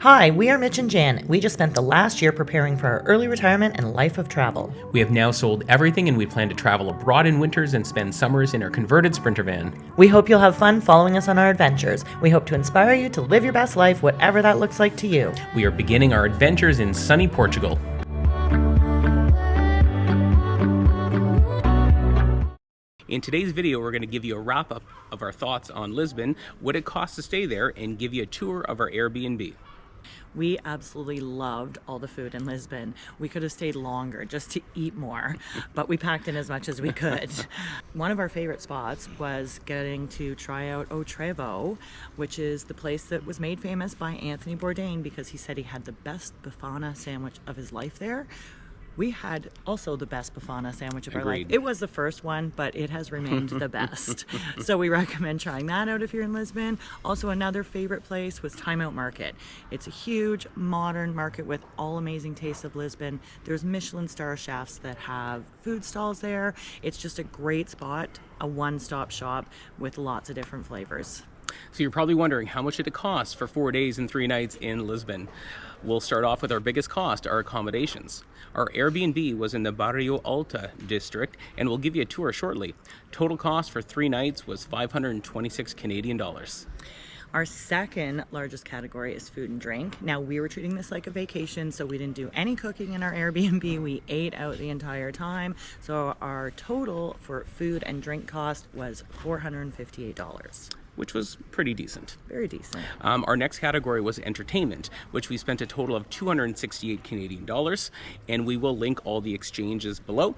Hi, we are Mitch and Jan. We just spent the last year preparing for our early retirement and life of travel. We have now sold everything and we plan to travel abroad in winters and spend summers in our converted Sprinter van. We hope you'll have fun following us on our adventures. We hope to inspire you to live your best life, whatever that looks like to you. We are beginning our adventures in sunny Portugal. In today's video, we're going to give you a wrap-up of our thoughts on Lisbon, what it costs to stay there, and give you a tour of our Airbnb. We absolutely loved all the food in Lisbon. We could have stayed longer just to eat more, but we packed in as much as we could. One of our favorite spots was getting to try out O Trevo, which is the place that was made famous by Anthony Bourdain because he said he had the best Befana sandwich of his life there. We had also the best Befana sandwich of our life. It was the first one, but it has remained the best. So we recommend trying that out if you're in Lisbon. Also, another favorite place was Time Out Market. It's a huge, modern market with all amazing tastes of Lisbon. There's Michelin star chefs that have food stalls there. It's just a great spot, a one-stop shop with lots of different flavors. So you're probably wondering, how much did it cost for 4 days and 3 nights in Lisbon? We'll start off with our biggest cost, our accommodations. Our Airbnb was in the Bairro Alto district, and we'll give you a tour shortly. Total cost for 3 nights was 526 Canadian dollars. Our second largest category is food and drink. Now, we were treating this like a vacation, so we didn't do any cooking in our Airbnb. We ate out the entire time. So our total for food and drink cost was $458. Which was pretty decent. Very decent. Our next category was entertainment, which we spent a total of 268 Canadian dollars, and we will link all the exchanges below.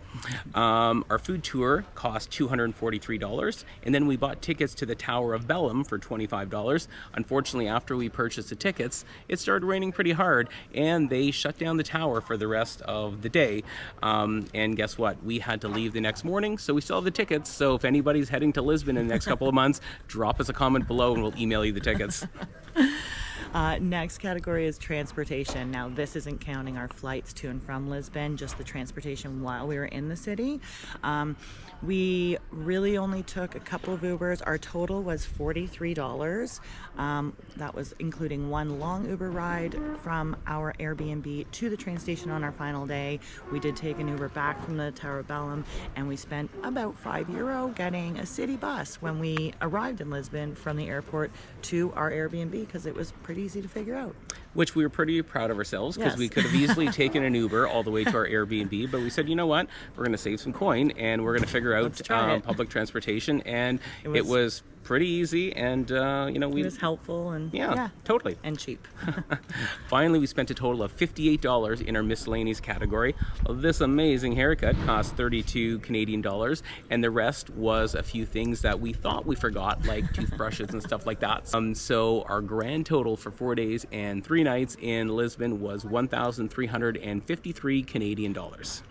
Our food tour cost $243, and then we bought tickets to the Tower of Belém for $25. Unfortunately, after we purchased the tickets, it started raining pretty hard, and they shut down the tower for the rest of the day. And guess what? We had to leave the next morning, so we still have the tickets. So if anybody's heading to Lisbon in the next couple of months, drop us a comment below and we'll email you the tickets. Next category is transportation. Now, this isn't counting our flights to and from Lisbon, just the transportation while we were in the city. We really only took a couple of Ubers. Our total was $43. That was including one long Uber ride from our Airbnb to the train station on our final day. We did take an Uber back from the Tower of Belém, and we spent about €5 getting a city bus when we arrived in Lisbon from the airport to our Airbnb because it was pretty easy to figure out. Which we were pretty proud of ourselves because Yes. we could have easily taken an Uber all the way to our Airbnb, but we said, you know what, we're going to save some coin and we're going to figure out public transportation, and it was pretty easy, and it was helpful and yeah, totally, and cheap. Finally, we spent a total of $58 in our miscellaneous category. This amazing haircut cost 32 Canadian dollars, and the rest was a few things that we thought we forgot, like toothbrushes and stuff like that. So our grand total for 4 days and 3 nights in Lisbon was 1,353 Canadian dollars.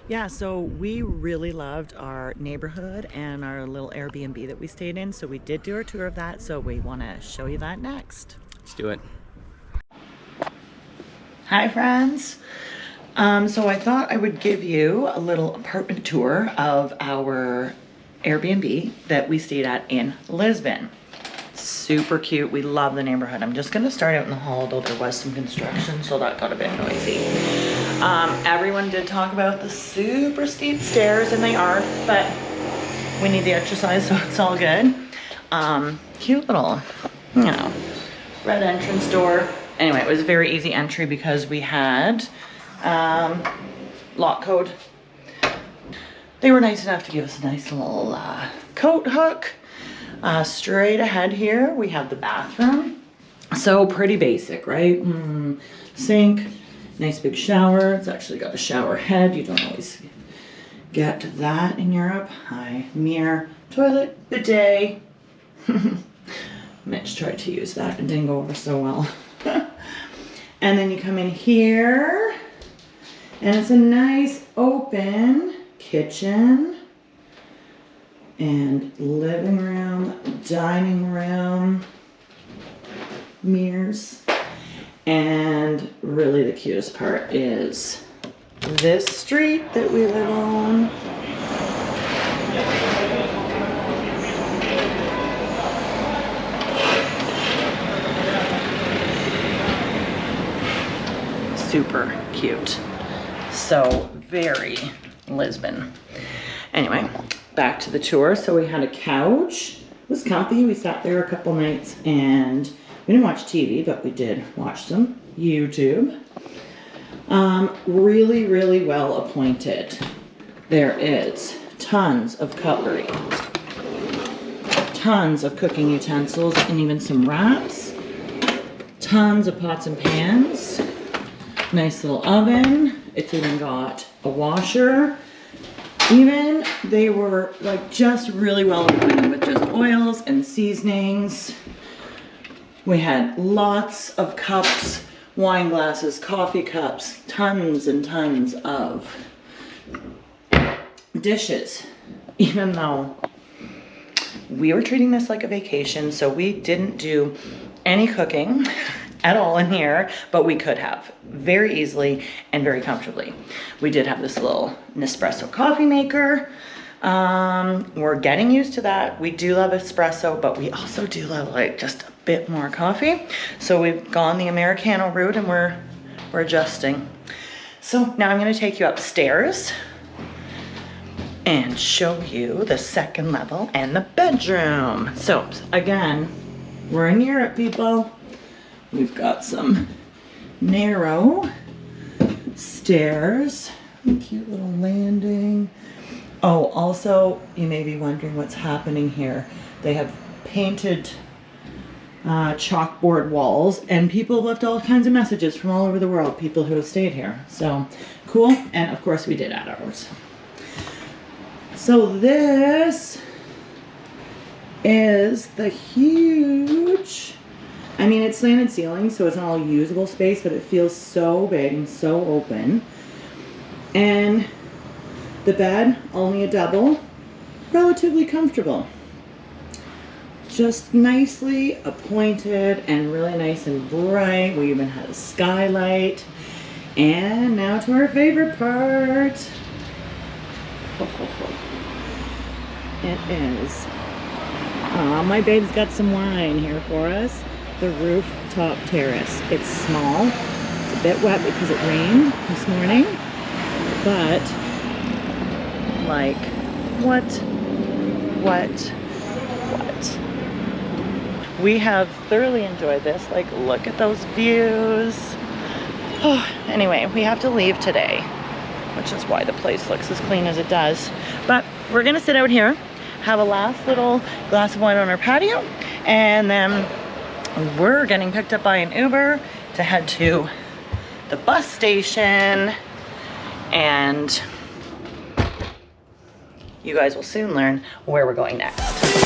Yeah, so we really loved our neighborhood and our little Airbnb that we stayed in. So we did do our tour of that. So we want to show you that next. Let's do it. Hi, friends. So I thought I would give you a little apartment tour of our Airbnb that we stayed at in Lisbon. Super cute. We love the neighborhood. I'm just going to start out in the hall, although there was some construction, so that got a bit noisy. Everyone did talk about the super steep stairs, and they are, but we need the exercise, so it's all good. Cute little, red entrance door. Anyway, it was a very easy entry because we had lock code. They were nice enough to give us a nice little coat hook. Straight ahead here, we have the bathroom. So pretty basic, right? Sink, nice big shower. It's actually got a shower head. You don't always get that in Europe. Hi, mirror, toilet, bidet. Mitch tried to use that and didn't go over so well. And then you come in here, and it's a nice open kitchen and living room, dining room, mirrors. And really the cutest part is this street that we live on. super cute. So very Lisbon. Anyway, back to the tour. So we had a couch. It was comfy. We sat there a couple nights and we didn't watch TV, but we did watch some YouTube. Really, really well appointed. There is tons of cutlery, tons of cooking utensils, and even some wraps, tons of pots and pans, nice little oven. It's even got a washer. Even they were like just really well appointed with just oils and seasonings. We had lots of cups, wine glasses, coffee cups, tons and tons of dishes, even though we were treating this like a vacation, so we didn't do any cooking at all in here, but we could have very easily and very comfortably. We did have this little Nespresso coffee maker. We're getting used to that. We do love espresso, but we also do love like just a bit more coffee. So we've gone the Americano route and we're adjusting. So now I'm gonna take you upstairs and show you the second level and the bedroom. So again, we're in Europe, people. We've got some narrow stairs, a cute little landing. Oh, also, you may be wondering what's happening here. They have painted chalkboard walls, and people have left all kinds of messages from all over the world, people who have stayed here. So cool, and of course we did add ours. So this is the huge, I mean, it's slanted ceiling, so it's not all usable space, but it feels so big and so open. And the bed, only a double, relatively comfortable. Just nicely appointed and really nice and bright. We even had a skylight. And now to our favorite part. It is, my babe's got some wine here for us. The rooftop terrace. It's small. It's a bit wet because it rained this morning. But, like, what? We have thoroughly enjoyed this. Like, look at those views. Oh, anyway, we have to leave today, which is why the place looks as clean as it does. But we're gonna sit out here, have a last little glass of wine on our patio, and then we're getting picked up by an Uber to head to the bus station, and you guys will soon learn where we're going next.